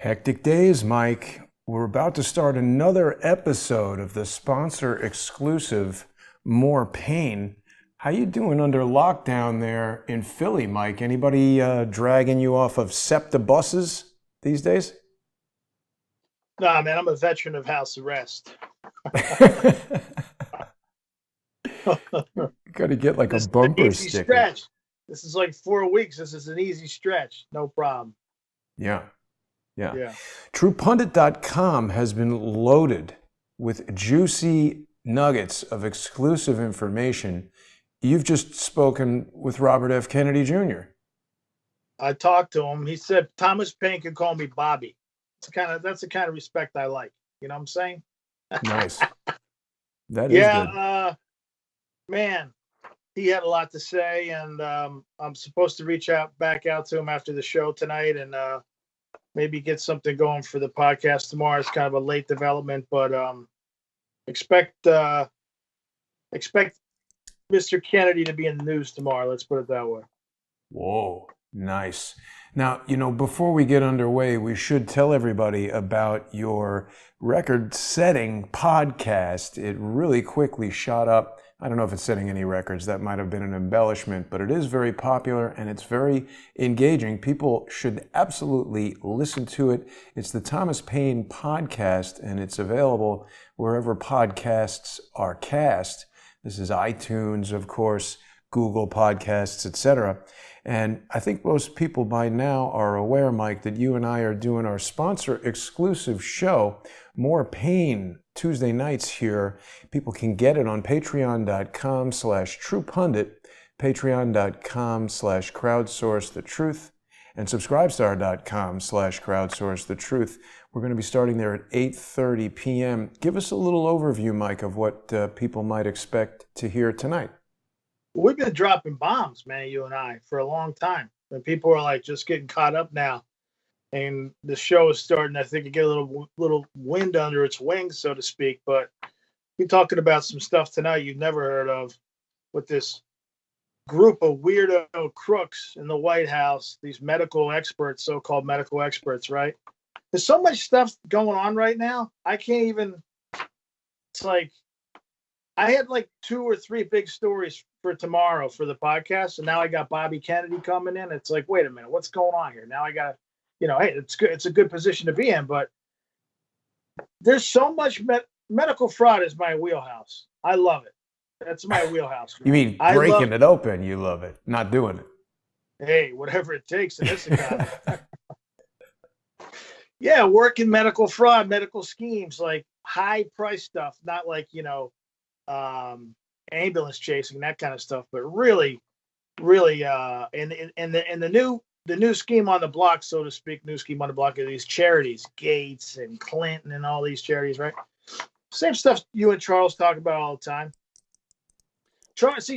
Hectic days, Mike. We're about to start another episode of the sponsor exclusive More Pain. How you doing under lockdown there in Philly, Mike? Anybody dragging you off of SEPTA buses these days? Nah, man, I'm a veteran of house arrest. Got to get like a This is an bumper easy sticker. stretch. This is like 4 weeks. This is an easy stretch. No problem. Yeah. Yeah. TruePundit.com has been loaded with juicy nuggets of exclusive information. You've just spoken with Robert F. Kennedy Jr. I talked to him. He said Thomas Paine can call me Bobby. That's the kind of respect I like. You know what I'm saying? Nice. That is good. Yeah, man, he had a lot to say, and I'm supposed to back out to him after the show tonight, and maybe get something going for the podcast tomorrow. It's kind of a late development, but expect Mr. Kennedy to be in the news tomorrow. Let's put it that way. Whoa, nice. Now, before we get underway, we should tell everybody about your record-setting podcast. It really quickly shot up. I don't know if it's setting any records. That might have been an embellishment, but it is very popular and it's very engaging. People should absolutely listen to it. It's the Thomas Paine Podcast, and it's available wherever podcasts are cast. This is iTunes, of course, Google Podcasts, etc. And I think most people by now are aware, Mike, that you and I are doing our sponsor exclusive show, More Pain, Tuesday nights here. People can get it on patreon.com/truepundit, patreon.com/crowdsourcethetruth, and subscribestar.com/crowdsourcethetruth. We're going to be starting there at 8:30 p.m. Give us a little overview, Mike, of what people might expect to hear tonight. We've been dropping bombs, man, you and I, for a long time. And people are like just getting caught up now. And the show is starting, I think, to get a little wind under its wings, so to speak. But we're talking about some stuff tonight you've never heard of with this group of weirdo crooks in the White House, these medical experts, so-called medical experts, right? There's so much stuff going on right now. I can't even, it's like, I had like 2 or 3 big stories for tomorrow for the podcast, and now I got Bobby Kennedy coming in. It's like, wait a minute, what's going on here? Now I got, hey, it's good. It's a good position to be in, but there's so much medical fraud is my wheelhouse. I love it. That's my wheelhouse. You mean breaking it open? You love it, not doing it. Hey, whatever it takes in this economy. Yeah, working medical fraud, medical schemes, like high price stuff, not like ambulance chasing, that kind of stuff, but really and the new scheme on the block, so to speak, new scheme on the block, are these charities, Gates and Clinton and all these charities, right? Same stuff you and Charles talk about all the time. Charles,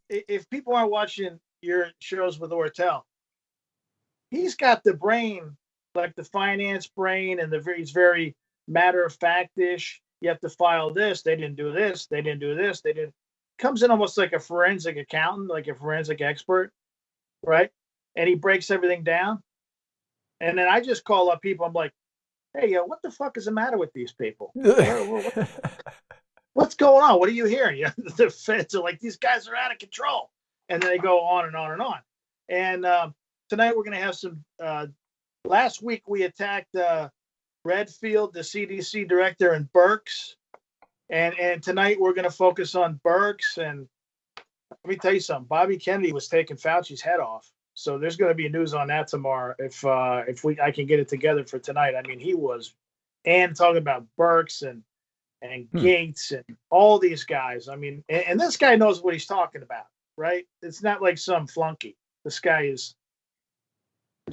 if people aren't watching your shows with Ortel, he's got the brain, like the finance brain, and he's very matter of fact-ish. You have to file this. They didn't do this. They didn't do this. They didn't. Comes in almost like a forensic accountant, like a forensic expert, right? And he breaks everything down. And then I just call up people. I'm like, hey, what the fuck is the matter with these people? What's going on? What are you hearing? The feds are like, these guys are out of control. And then they go on and on and on. And tonight we're going to have some. Last week we attacked Redfield, the CDC director, and Birx. And tonight we're going to focus on Birx. And let me tell you something. Bobby Kennedy was taking Fauci's head off. So there's going to be news on that tomorrow if I can get it together for tonight. I mean, he was, and talking about Birx and Gates and all these guys. I mean, and this guy knows what he's talking about, right? It's not like some flunky. This guy is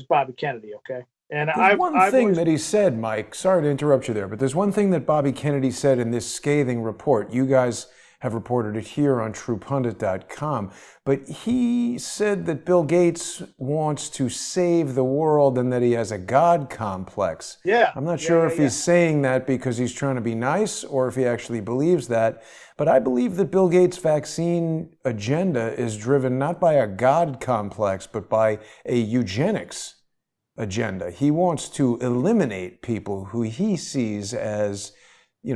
Bobby Kennedy, okay? And there's one thing that he said, Mike, sorry to interrupt you there, but there's one thing that Bobby Kennedy said in this scathing report. You guys have reported it here on TruePundit.com, but he said that Bill Gates wants to save the world and that he has a God complex. Yeah. I'm not sure if he's saying that because he's trying to be nice or if he actually believes that, but I believe that Bill Gates' vaccine agenda is driven not by a God complex, but by a eugenics agenda. He wants to eliminate people who he sees as,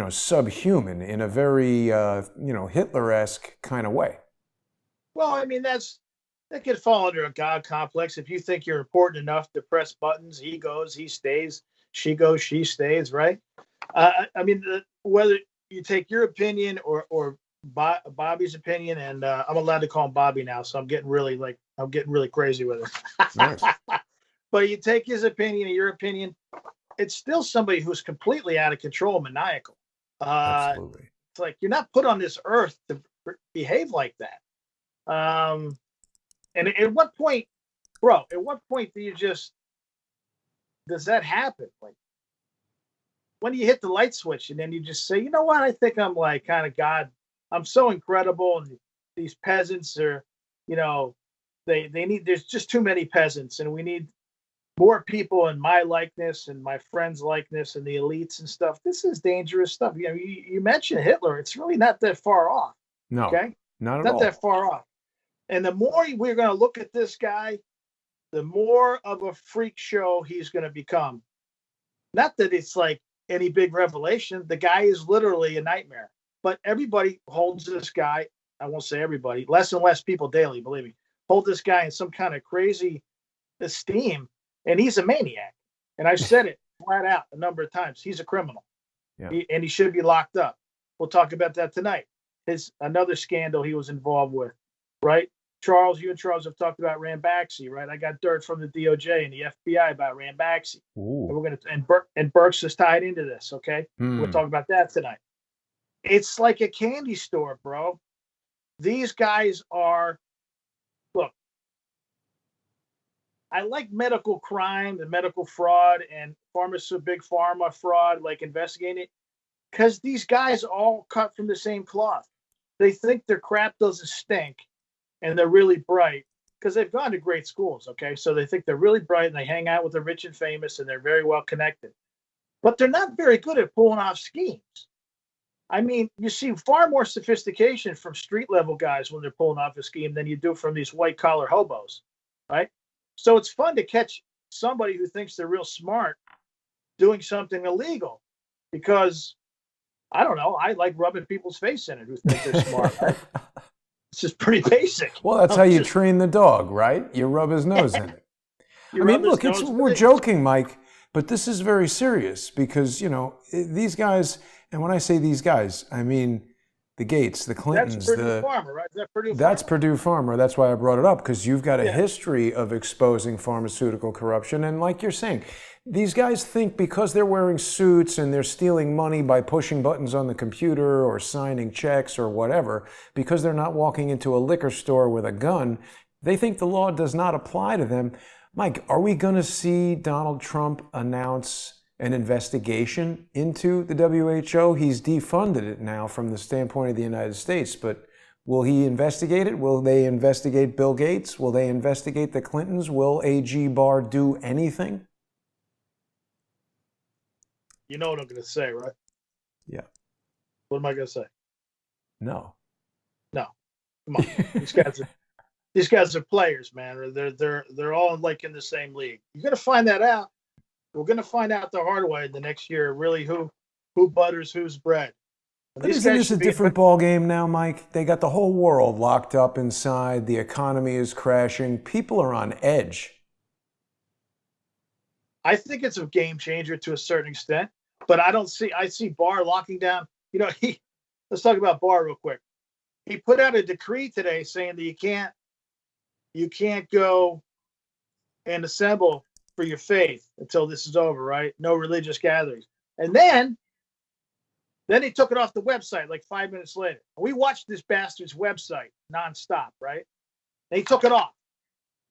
subhuman in a very, Hitler-esque kind of way. Well, I mean, that could fall under a God complex. If you think you're important enough to press buttons, he goes, he stays, she goes, she stays, right? I mean, whether you take your opinion or Bobby's opinion, and I'm allowed to call him Bobby now, so I'm getting really crazy with it. Nice. But you take his opinion and your opinion, it's still somebody who's completely out of control, maniacal. Absolutely. It's like you're not put on this earth to behave like that. And at what point, bro? At what point does that happen? Like, when do you hit the light switch and then you just say, you know what? I think I'm like kind of God. I'm so incredible, and these peasants are, they need. There's just too many peasants, and we need more people in my likeness and my friends' likeness and the elites and stuff. This is dangerous stuff. You mentioned Hitler. It's really not that far off. No, okay, not at not all. that far off. And the more we're going to look at this guy, the more of a freak show he's going to become. Not that it's like any big revelation. The guy is literally a nightmare. But everybody holds this guy. I won't say everybody. Less and less people daily, believe me, hold this guy in some kind of crazy esteem. And he's a maniac. And I've said it flat out a number of times. He's a criminal. Yeah. And he should be locked up. We'll talk about that tonight. Another scandal he was involved with, right? Charles, you and Charles have talked about Rambaxi, right? I got dirt from the DOJ and the FBI about Rambaxi. And Burks is tied into this, okay? We'll talk about that tonight. It's like a candy store, bro. These guys are, look, I like medical crime and medical fraud and big pharma fraud, like investigating it, because these guys all cut from the same cloth. They think their crap doesn't stink, and they're really bright because they've gone to great schools, okay? So they think they're really bright, and they hang out with the rich and famous, and they're very well connected. But they're not very good at pulling off schemes. I mean, you see far more sophistication from street-level guys when they're pulling off a scheme than you do from these white-collar hobos, right? So it's fun to catch somebody who thinks they're real smart doing something illegal because, I don't know, I like rubbing people's face in it who think they're smart. Right? It's just pretty basic. Well, that's how you train the dog, right? You rub his nose in it. I mean, look, we're joking, Mike, but this is very serious because, these guys, and when I say these guys, I mean the Gates, the Clintons. That's Purdue Pharma, right? That's Purdue Pharma. That's why I brought it up, because you've got a history of exposing pharmaceutical corruption. And like you're saying, these guys think because they're wearing suits and they're stealing money by pushing buttons on the computer or signing checks or whatever, because they're not walking into a liquor store with a gun, they think the law does not apply to them. Mike, are we going to see Donald Trump announce an investigation into the WHO? He's defunded it now from the standpoint of the United States, but will he investigate it? Will they investigate Bill Gates? Will they investigate the Clintons? Will AG Barr do anything? You know what I'm going to say, right? Yeah. What am I going to say? No. Come on. These guys are players, man. They're all like in the same league. You're going to find that out. We're going to find out the hard way the next year, really, who butters whose bread. But isn't this a different ball game now, Mike? They got the whole world locked up inside. The economy is crashing. People are on edge. I think it's a game changer to a certain extent, but I see Barr locking down. Let's talk about Barr real quick. He put out a decree today saying that you can't go and assemble for your faith until this is over, right? No religious gatherings. And then he took it off the website like 5 minutes later. We watched this bastard's website nonstop, right? And he took it off.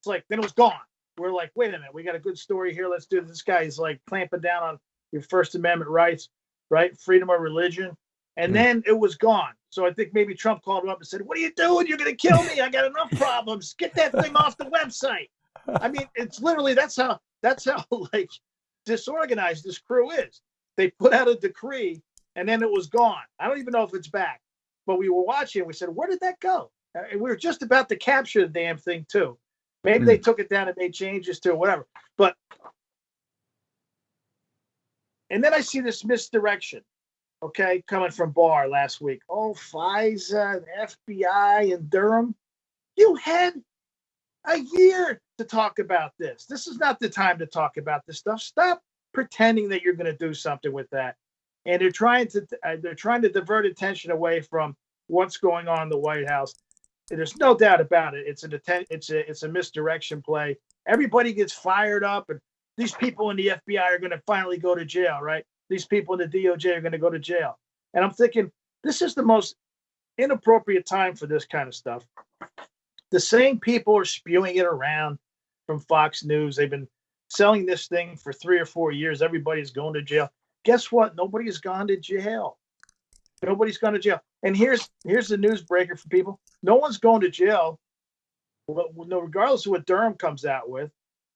It's like, then it was gone. We're like, wait a minute, we got a good story here. Let's do this. This guy is like clamping down on your First Amendment rights, right? Freedom of religion. And then it was gone. So I think maybe Trump called him up and said, what are you doing? You're going to kill me. I got enough problems. Get that thing off the website. I mean, it's literally, that's how like disorganized this crew is. They put out a decree and then it was gone. I don't even know if it's back, but we were watching and we said, where did that go? And we were just about to capture the damn thing too. Maybe they took it down and made changes to it, whatever. But And then I see this misdirection, okay, coming from Barr last week. Oh, FISA, FBI, and Durham. You had a year to talk about this. This is not the time to talk about this stuff. Stop pretending that you're going to do something with that. And they're trying to divert attention away from what's going on in the White House. And there's no doubt about it. It's a misdirection play. Everybody gets fired up, and these people in the FBI are going to finally go to jail, right? These people in the DOJ are going to go to jail. And I'm thinking, this is the most inappropriate time for this kind of stuff. The same people are spewing it around from Fox News. They've been selling this thing for 3 or 4 years. Everybody's going to jail. Guess what? Nobody's gone to jail. Nobody's gone to jail. And here's the news breaker for people. No one's going to jail, regardless of what Durham comes out with.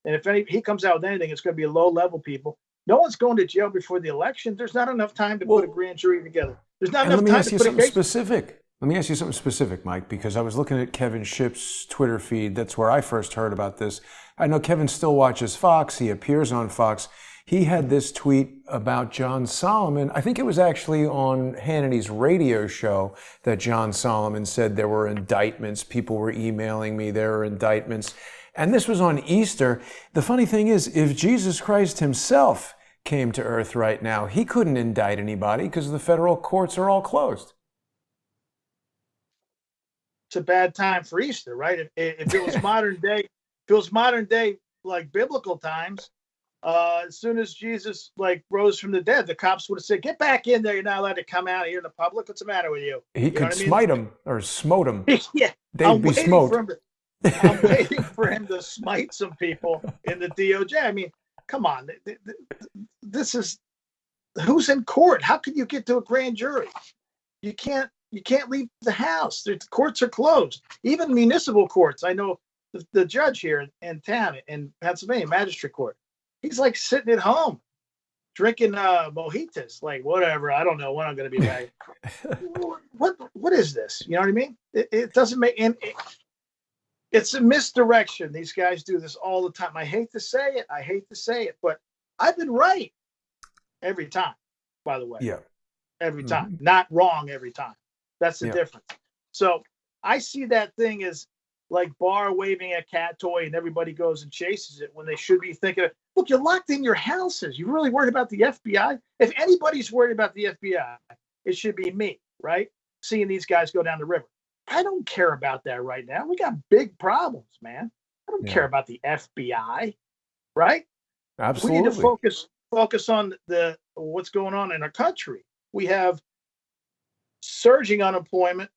And if he comes out with anything, it's going to be low-level people. No one's going to jail before the election. There's not enough time to put a grand jury together. There's not enough time to put a case. Let me ask you something specific, Mike, because I was looking at Kevin Shipp's Twitter feed. That's where I first heard about this. I know Kevin still watches Fox. He appears on Fox. He had this tweet about John Solomon. I think it was actually on Hannity's radio show that John Solomon said there were indictments. People were emailing me, there were indictments. And this was on Easter. The funny thing is, if Jesus Christ himself came to earth right now, he couldn't indict anybody because the federal courts are all closed. It's a bad time for Easter, right? If it was modern day, like biblical times, as soon as Jesus rose from the dead, the cops would have said, "Get back in there! You're not allowed to come out here in the public. What's the matter with you?" He could smite him or smote him. Yeah, they'd be smote. I'm waiting for him to smite some people in the DOJ. I mean, come on, this is who's in court. How can you get to a grand jury? You can't leave the house. The courts are closed. Even municipal courts. I know the judge here in town in Pennsylvania, magistrate court. He's sitting at home, drinking mojitos. Whatever. I don't know when I'm going to be back. What is this? You know what I mean? It doesn't make it's a misdirection. These guys do this all the time. I hate to say it, but I've been right every time. By the way, yeah, every time, not wrong every time. That's the difference. So I see that thing as like Barr waving a cat toy and everybody goes and chases it when they should be thinking, look, you're locked in your houses. You're really worried about the FBI? If anybody's worried about the FBI, it should be me, right? Seeing these guys go down the river. I don't care about that right now. We got big problems, man. I don't care about the FBI, right? Absolutely. We need to focus on what's going on in our country. We have surging unemployment.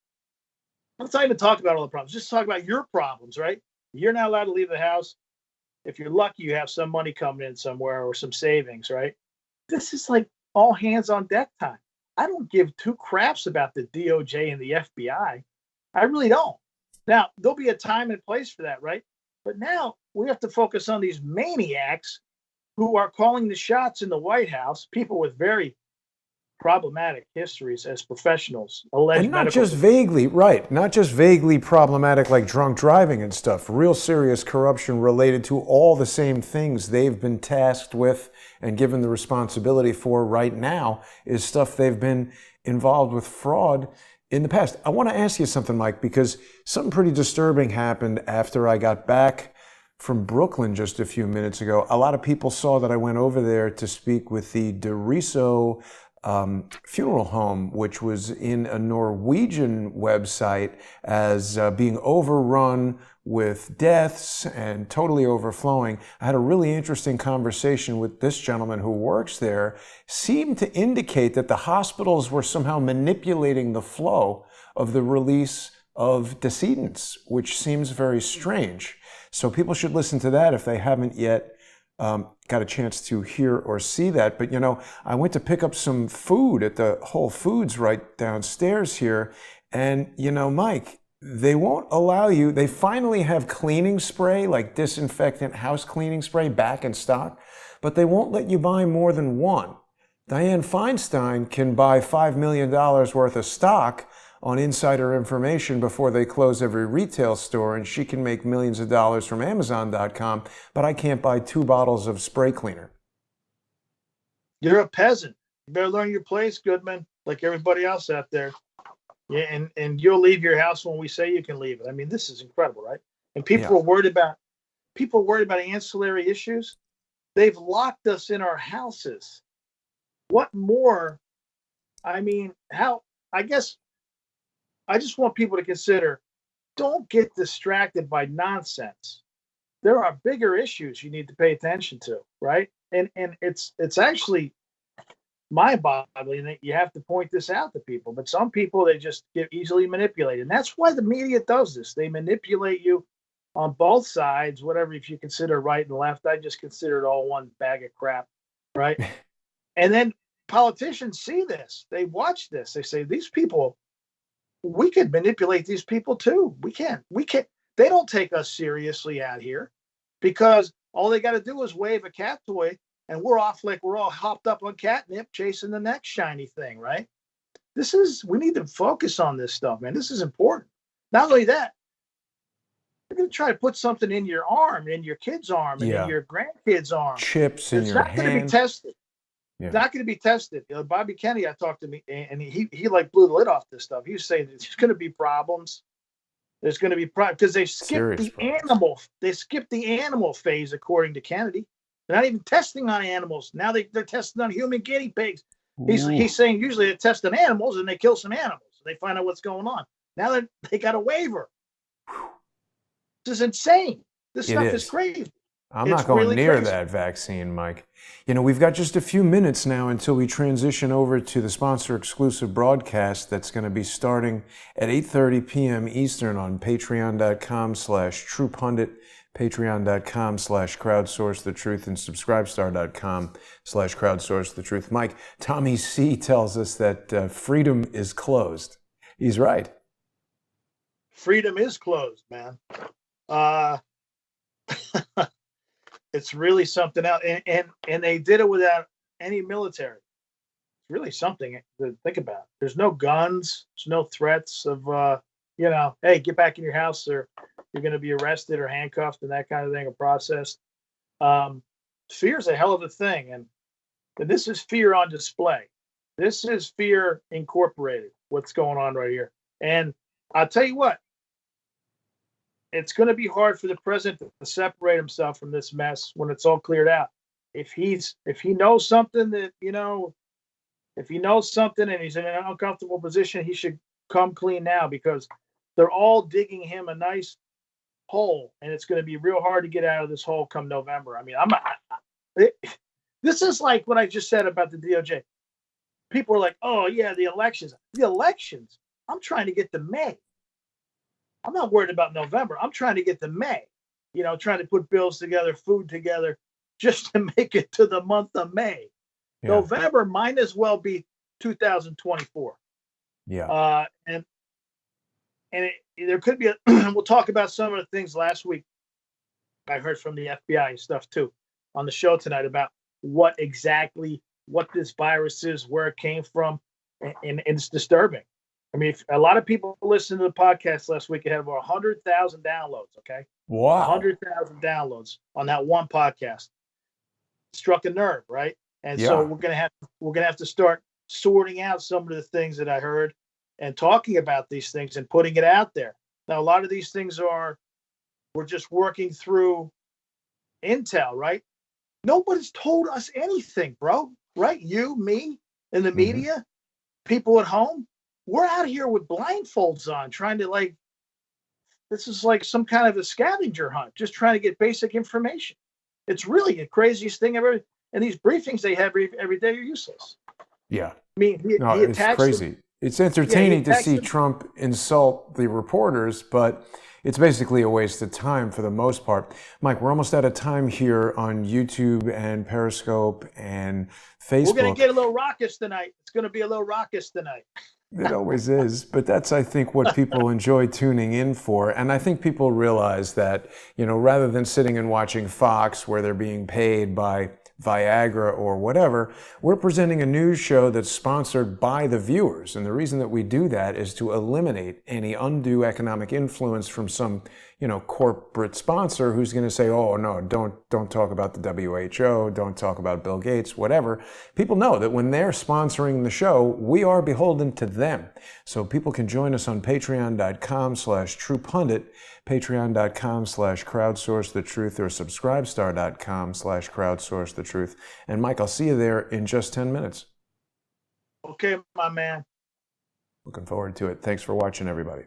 Let's not even talk about all the problems. Just talk about your problems, right? You're not allowed to leave the house. If you're lucky, you have some money coming in somewhere or some savings, right? This is like all hands on deck time. I don't give two craps about the DOJ and the FBI. I really don't. Now, there'll be a time and place for that, right? But now we have to focus on these maniacs who are calling the shots in the White House, people with very problematic histories as professionals, alleged and not just vaguely, right, not just vaguely problematic like drunk driving and stuff, real serious corruption related to all the same things they've been tasked with and given the responsibility for right now is stuff they've been involved with fraud in the past. I want to ask you something, Mike, because something pretty disturbing happened after I got back from Brooklyn just a few minutes ago. A lot of people saw that I went over there to speak with the DeRiso funeral home, which was in a Norwegian website as being overrun with deaths and totally overflowing. I had a really interesting conversation with this gentleman who works there, seemed to indicate that the hospitals were somehow manipulating the flow of the release of decedents, which seems very strange. So people should listen to that if they haven't yet got a chance to hear or see that. But, I went to pick up some food at the Whole Foods right downstairs here. And, Mike, they won't allow you. They finally have cleaning spray, like disinfectant house cleaning spray back in stock, but they won't let you buy more than one. Dianne Feinstein can buy $5 million worth of stock on insider information before they close every retail store, and she can make millions of dollars from Amazon.com, but I can't buy 2 bottles of spray cleaner. You're a peasant. You better learn your place, Goodman, like everybody else out there. Yeah, and you'll leave your house when we say you can leave it. I mean, this is incredible, right? And Yeah. people are worried about ancillary issues. They've locked us in our houses. What more? I mean, how? I guess I just want people to consider: don't get distracted by nonsense. There are bigger issues you need to pay attention to, right? And it's actually mind-boggling that you have to point this out to people. But some people, they just get easily manipulated, and that's why the media does this. They manipulate you on both sides, whatever. If you consider right and left, I just consider it all one bag of crap, right? And then politicians see this, they watch this, they say, these people, we could manipulate these people too. We can't. They don't take us seriously out here because all they got to do is wave a cat toy and we're off like we're all hopped up on catnip chasing the next shiny thing, right? We need to focus on this stuff, man. This is important. Not only that, they're going to try to put something in your arm, in your kid's arm, and in your grandkid's arm. Chips in It's your not going to be hand. tested. Yeah. It's not going to be tested. Bobby Kennedy, I talked to me, and he like blew the lid off this stuff. He was saying there's going to be problems. There's going to be problems because they skipped the animal. They skipped the animal phase, according to Kennedy. They're not even testing on animals. Now they're testing on human guinea pigs. He's saying usually they test on animals and they kill some animals. They find out what's going on. Now they got a waiver. This is insane. This stuff is crazy. I'm not going near that vaccine, Mike. You know, we've got just a few minutes now until we transition over to the sponsor-exclusive broadcast that's going to be starting at 8:30 p.m. Eastern on patreon.com/truepundit, patreon.com/crowdsourcethetruth, and subscribestar.com/crowdsourcethetruth. Mike, Tommy C. tells us that freedom is closed. He's right. Freedom is closed, man. It's really something else, and they did it without any military. It's really something to think about. There's no guns. There's no threats of, hey, get back in your house, or you're going to be arrested or handcuffed and that kind of thing, or processed. Fear is a hell of a thing, and this is fear on display. This is fear incorporated. What's going on right here? And I'll tell you what. It's going to be hard for the president to separate himself from this mess when it's all cleared out. If he knows something that, if he knows something and he's in an uncomfortable position, he should come clean now, because they're all digging him a nice hole, and it's going to be real hard to get out of this hole come November. I mean, this is like what I just said about the DOJ. People are like, oh yeah, the elections. I'm trying to get to May. I'm not worried about November. I'm trying to get to May, trying to put bills together, food together, just to make it to the month of May. Yeah. November might as well be 2024. Yeah. There could be we'll talk about some of the things last week I heard from the FBI and stuff too on the show tonight about what this virus is, where it came from, and it's disturbing. I mean, a lot of people listened to the podcast last week. It had over 100,000 downloads. Okay, wow, 100,000 downloads on that one podcast. Struck a nerve, right? And so we're gonna have to start sorting out some of the things that I heard and talking about these things and putting it out there. Now, a lot of these things we're just working through intel, right? Nobody's told us anything, bro. Right? You, me, and the media, people at home. We're out here with blindfolds on, trying to this is like some kind of a scavenger hunt, just trying to get basic information. It's really the craziest thing ever. And these briefings they have every day are useless. Yeah. I mean, it's crazy. It's entertaining to see Trump insult the reporters, but it's basically a waste of time for the most part. Mike, we're almost out of time here on YouTube and Periscope and Facebook. We're going to get a little raucous tonight. It's going to be a little raucous tonight. It always is, but that's, I think, what people enjoy tuning in for. And I think people realize that, rather than sitting and watching Fox where they're being paid by Viagra or whatever, we're presenting a news show that's sponsored by the viewers. And the reason that we do that is to eliminate any undue economic influence from some, corporate sponsor who's going to say, oh no, don't talk about the WHO, don't talk about Bill Gates, whatever. People know that when they're sponsoring the show, we are beholden to them. So people can join us on patreon.com/truepundit, patreon.com/crowdsourcethetruth, or subscribestar.com/crowdsourcethetruth. And Mike, I'll see you there in just 10 minutes. Okay, my man. Looking forward to it. Thanks for watching, everybody.